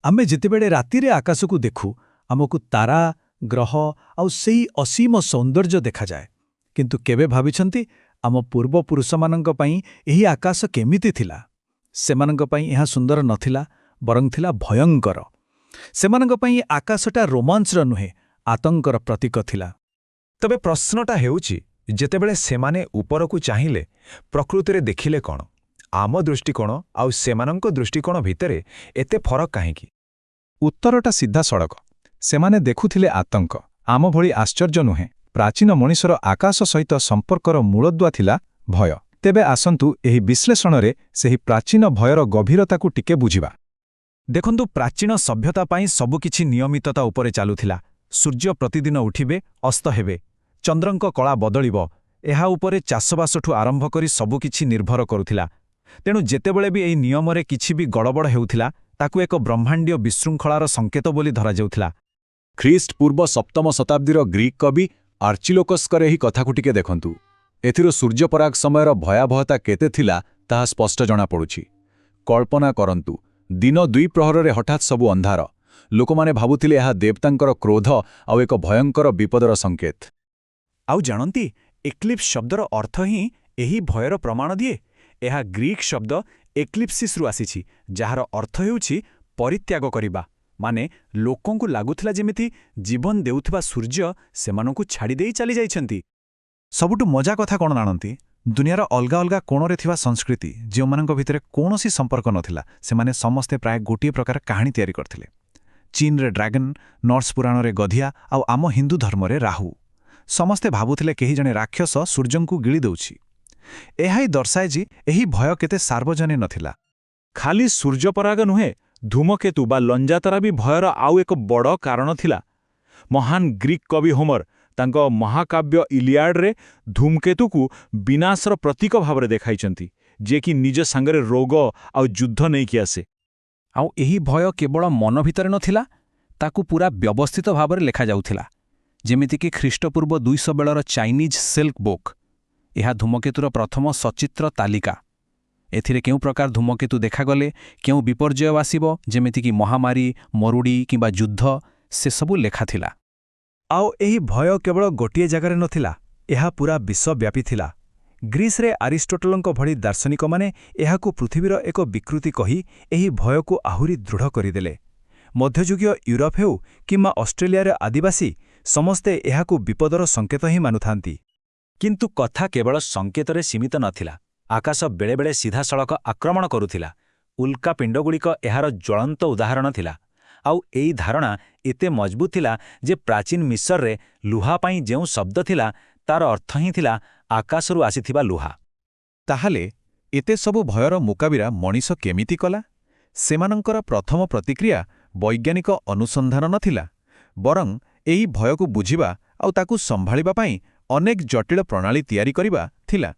आमे जितेबेले रातिरे आकाशकू देखु आमकू तारा ग्रह आउ सेही असीम सौंदर्य देखाजाए किंतु केबे भाबिछंती आम पूर्वपुरुषमानंक पई एही आकाश केमिति थिला। सेमानंक पई एहा सुंदर नथिला बरं थिला भयंकर। सेमानंक पई आकाशटा रोमांचर नुहे आतंकर प्रतीक थिला। तबे प्रश्नटा हेउची जेतेबेले सेमाने उपरकू चाहिले प्रकृतिरे देखिले कौन आम दृष्टिकोण आउ सेमानंक दृष्टिकोण भितरे एते फरक काहेकी? उत्तरटा सीधा सड़क। सेमाने देखुथिले आतंक, आम भली आश्चर्य नुहे। प्राचीन मनिषर आकाश सहित संपर्कर मूलदुआ थिला भय। तेबे आसंतु एही विश्लेषणरे सेही प्राचीन भयर गभीरताकू टिके बुझिबा। देखंतु प्राचीन सभ्यता पई सबुकिछि नियमितता उपरे चालुथिला। सूर्य प्रतिदिन उठिबे अस्त हेबे, चंद्रंक कला बदलिब, एहा उपरे चाषबासठू आरंभ करी सबुकिछि निर्भर करुथिला। तेणु जेतेबेले भी एही नियमरे किछि भी गड़बड़ हेउथिला ताकू एक ब्रह्मांडीय विशृंखलार संकेत बोली धरा जाउथिला। ख्रीस्ट पूर्व सप्तम शताब्दीर ग्रीक कवि आर्चिलोकस्कर एही कथाकू टिके देखंतु। एथिरो सूर्यपराग समयर भयावहता केते थिला ताहा स्पष्ट जणा पड़ुछि। कल्पना करंतु दिन 2 प्रहररे हठात सबु अंधार। लोकमाने भाबुथिले एहा देवतांकर क्रोध आउ एक भयंकर विपदर संकेत। आउ जानती एक्लिप्स शब्दर अर्थ ही एही भयर प्रमाण दिए। एहा ग्रीक शब्द एक्लिप्सिस रु आसीछि, जहार अर्थ हेउछि परित्याग करिबा। माने लोकंकु लागुथिला जेमिति जीवन देउथिबा सूर्य सेमानंकु छाड़ी देई चली जाइछंती। सबुटु मजा कथा कोन जानती? दुनियार अलगा अलगा कोणरे थिबा संस्कृति जो मानक भितरे कोनोसी संपर्क नथिला, सेमाने समस्ते प्राय गोटिए प्रकार कहानी तयारी करथिले। चीन रे ड्रैगन, नॉर्स पुराण रे गधिया आउ आम हिंदू धर्म रे राहु। समस्ते भाबुथिले केही जने राक्षस सूर्यंकु गिळी दउछि। एहाई दर्शाए जी एही भय केते सार्वजनीन नथिला। खाली सूर्यपराग नुहे, धूमकेतु बा लंजातारा भी भयर आउ एक बड़ कारण थिला। महान ग्रीक कवि होमर तांको महाकाव्य इलियाड रे धूमकेतुकू विनाशर प्रतीक भावरे देखाइचंती, जे कि निज सांगरे रोग आउ युद्ध नहीं कि आसे। आउ एही भय केवल मन भितरे नथिला, ताकू पूरा व्यवस्थित भावरे लेखा जाउथिला। जेमिति कि ख्रीष्टपूर्व 200 बेलर चाइनीज सिल्क बुक। यह धूमकेतुर प्रथम सचित्र तालिका। एथिरे केउ प्रकार धूमकेतु देखागले केउ विपर्जय आसिब, जेमिति कि महामारी, मरुड़ी किंबा युद्ध, से सबु लेखा थिला। आउ एही भय केवल गोटिए जगारे नथिला, एहा पूरा विश्वव्यापी थिला। ग्रीस रे आरिस्टोटलंक भली दार्शनिक माने एहाकू पृथ्वीर एक विकृति कही एही भयकू आहुरी दृढ़ करिदेले। मध्ययुगीय यूरोप हेउ किंबा ऑस्ट्रेलिया आदिवासी समस्ते एहाकू विपदर संकेत ही मानुथांती। किंतु कथा केवल संकेतरे सीमित नथिला। आकाश बेले बेले सीधा सड़क आक्रमण करुथिला। उल्का पिंडगुड़िक एहार ज्वलंत उदाहरण थिला। आउ एई धारणा एते मजबूत थिला जे प्राचीन मिस्र रे लुहा पाई जेउ शब्द थिला तार अर्थ ही थिला आकाशरू आसीथिबा लुहा। ताहाले एते सबु भयर मुकाबिला मनीष केमिति कला? सेमानंकर प्रथम प्रतिक्रिया वैज्ञानिक अनुसंधान नथिला, बरं एही भयकू बुझिबा आउ ताकू संभाळिबा पाई अनेक जटिल प्रणाली तयारी करिबा थिला।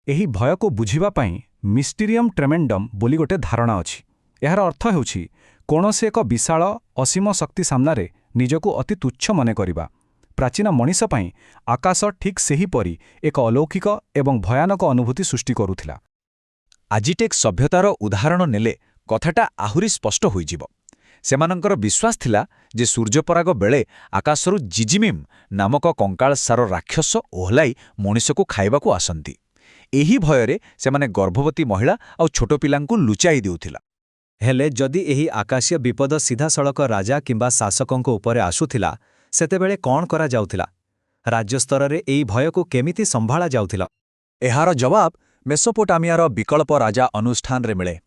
एही भयकू बुझिबा पाई मिस्टीरियम ट्रेमेंडम बोली गोटे धारणा अछि। एहार अर्थ हेउछि कोनोसी एक विशाल असीम शक्ति सामनारे निजकू अति तुच्छ मने करिबा। प्राचीन मनीष पाई आकाश ठीक सेही परी एक अलौकिक एवं भयानक अनुभूति सृष्टि करुथिला। आजिटेक सभ्यतार उदाहरण नेले कथाटा आहुरी स्पष्ट होइजिब। सेमानंकर विश्वास थिला जे सूर्यपराग बेले आकाशरू जिजिमिम नामक कंकाल सार राक्षस ओहलाई मनीषकू खाइबाकू आसंती। एही भୟରେ सेमाने गर्भवती महिला आउ छोट पिलांकू लुचाई देउथिला। हेले जदि एही आकाशीय विपद सीधा सड़क राजा किंबा शासकंक उपरे आसुथिला, सेतेबेले कौन करा जाउथिला? राज्य स्तररे एही भयकू केमिति संभाळा जाउथिला? एहार जवाब मेसोपोटामियार विकल्प राजा अनुष्ठान रे मिले।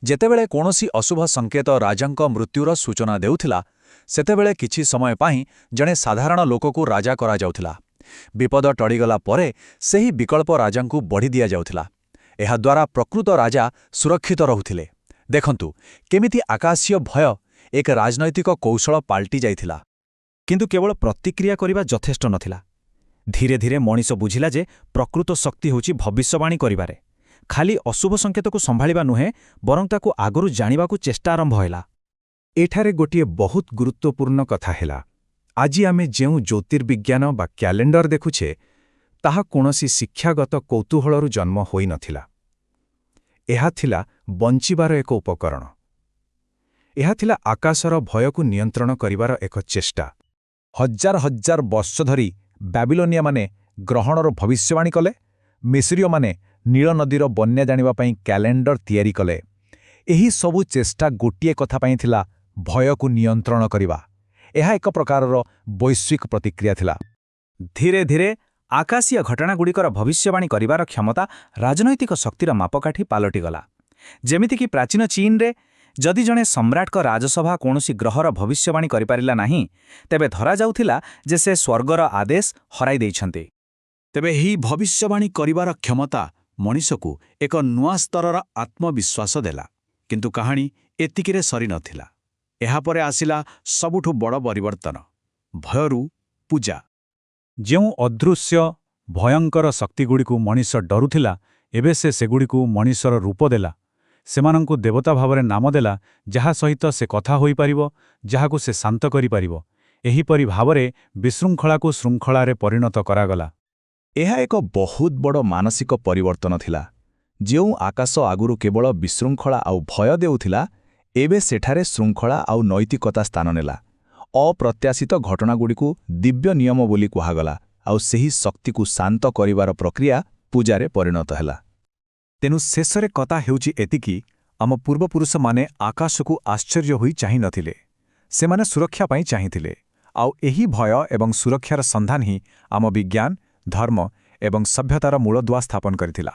जेतेबेले कोनोसी अशुभ संकेत राजांक मृत्युर सूचना देउथिला, सेतेबेले किछि समय पाई जणे साधारण लोककू राजा करा जाउथिला। विपद टळीगला परे सेही विकल्प राजांकू बढ़ी दिया जाउथिला। एहा द्वारा प्रकृत राजा सुरक्षित रहुथिले। देखंतु केमिति आकाशीय भय एक राजनैतिक कौशल पाल्टी जाइथिला। किंतु केवल प्रतिक्रिया करिबा यथेष्ट नथिला। धीरे धीरे मनीष बुझिला जे प्रकृत शक्ति होछि भविष्यवाणी करिबारे। खाली अशुभ संकेतकू संभाळिबा नुहे, बरं ताकू आगरू जानिबाकू चेष्टा आरंभ होला। एठारे गोटिए बहुत गुरुत्वपूर्ण कथा हेला। आज आमे जेउ ज्योतिर्विज्ञान बा क्यालेंडर देखुछे, ताहा कोनोसी शिक्षागत कौतूहलरू जन्म होई नथिला। एहा थिला बंचिबार एक उपकरण। ଏହା ଥିଲା ଆକାଶର ଭୟକୁ ନିୟନ୍ତ୍ରଣ କରିବାର ଏକ ଚେଷ୍ଟା। ହଜାର ହଜାର ବର୍ଷ ଧରି ବାବିଲୋନିଆମାନେ ଗ୍ରହଣର ଭବିଷ୍ୟବାଣୀ କଲେ, ମିସ୍ରୀୟମାନେ ନୀଳ ନଦୀର ବନ୍ୟା ଜାଣିବା ପାଇଁ କ୍ୟାଲେଣ୍ଡର ତିଆରି କଲେ। ଏହି ସବୁ ଚେଷ୍ଟା ଗୋଟିଏ କଥା ପାଇଁ ଥିଲା, ଭୟକୁ ନିୟନ୍ତ୍ରଣ କରିବା। ଏହା ଏକ ପ୍ରକାରର ବୈଶ୍ୱିକ ପ୍ରତିକ୍ରିୟା ଥିଲା। ଧୀରେ ଧୀରେ ଆକାଶୀୟ ଘଟଣାଗୁଡ଼ିକର ଭବିଷ୍ୟବାଣୀ କରିବାର କ୍ଷମତା ରାଜନୈତିକ ଶକ୍ତିର ମାପକାଠି ପାଲଟିଗଲା। ଯେମିତିକି ପ୍ରାଚୀନ ଚୀନରେ ଯଦି ଜଣେ ସମ୍ରାଟଙ୍କ ରାଜସଭା କୌଣସି ଗ୍ରହର ଭବିଷ୍ୟବାଣୀ କରିପାରିଲା ନାହିଁ, ତେବେ ଧରାଯାଉଥିଲା ଯେ ସେ ସ୍ୱର୍ଗର ଆଦେଶ ହରାଇ ଦେଇଛନ୍ତି। ତେବେ ଏହି ଭବିଷ୍ୟବାଣୀ କରିବାର କ୍ଷମତା ମଣିଷକୁ ଏକ ନୂଆ ସ୍ତରର ଆତ୍ମବିଶ୍ୱାସ ଦେଲା। କିନ୍ତୁ କାହାଣୀ ଏତିକିରେ ସରିନଥିଲା। ଏହାପରେ ଆସିଲା ସବୁଠୁ ବଡ଼ ପରିବର୍ତ୍ତନ, ଭୟରୁ ପୂଜା। ଯେଉଁ ଅଦୃଶ୍ୟ ଭୟଙ୍କର ଶକ୍ତିଗୁଡ଼ିକୁ ମଣିଷ ଡରୁଥିଲା, ଏବେ ସେ ସେଗୁଡ଼ିକୁ ମଣିଷର ରୂପ ଦେଲା। ସେମାନଙ୍କୁ ଦେବତା ଭାବରେ ନାମ ଦେଲା, ଯାହା ସହିତ ସେ କଥା ହୋଇପାରିବ, ଯାହାକୁ ସେ ଶାନ୍ତ କରିପାରିବ। ଏହିପରି ଭାବରେ ବିଶୃଙ୍ଖଳାକୁ ଶୃଙ୍ଖଳାରେ ପରିଣତ କରାଗଲା। ଏହା ଏକ ବହୁତ ବଡ଼ ମାନସିକ ପରିବର୍ତ୍ତନ ଥିଲା। ଯେଉଁ ଆକାଶ ଆଗରୁ କେବଳ ବିଶୃଙ୍ଖଳା ଆଉ ଭୟ ଦେଉଥିଲା, ଏବେ ସେଠାରେ ଶୃଙ୍ଖଳା ଆଉ ନୈତିକତା ସ୍ଥାନ ନେଲା। ଅପ୍ରତ୍ୟାଶିତ ଘଟଣାଗୁଡ଼ିକୁ ଦିବ୍ୟ ନିୟମ ବୋଲି କୁହାଗଲା, ଆଉ ସେହି ଶକ୍ତିକୁ ଶାନ୍ତ କରିବାର ପ୍ରକ୍ରିୟା ପୂଜାରେ ପରିଣତ ହେଲା। ତେଣୁ ଶେଷରେ କଥା ହେଉଛି ଏତିକି, ଆମ ପୂର୍ବପୁରୁଷମାନେ ଆକାଶକୁ ଆଶ୍ଚର୍ଯ୍ୟ ହୋଇ ଚାହିଁ ନଥିଲେ। ସେମାନେ ସୁରକ୍ଷା ପାଇଁ ଚାହିଁଥିଲେ। ଆଉ ଏହି ଭୟ ଏବଂ ସୁରକ୍ଷାର ସନ୍ଧାନ ହିଁ ଆମ ବିଜ୍ଞାନ, ଧର୍ମ ଏବଂ ସଭ୍ୟତାର ମୂଳଦୁଆ ସ୍ଥାପନ କରିଥିଲା।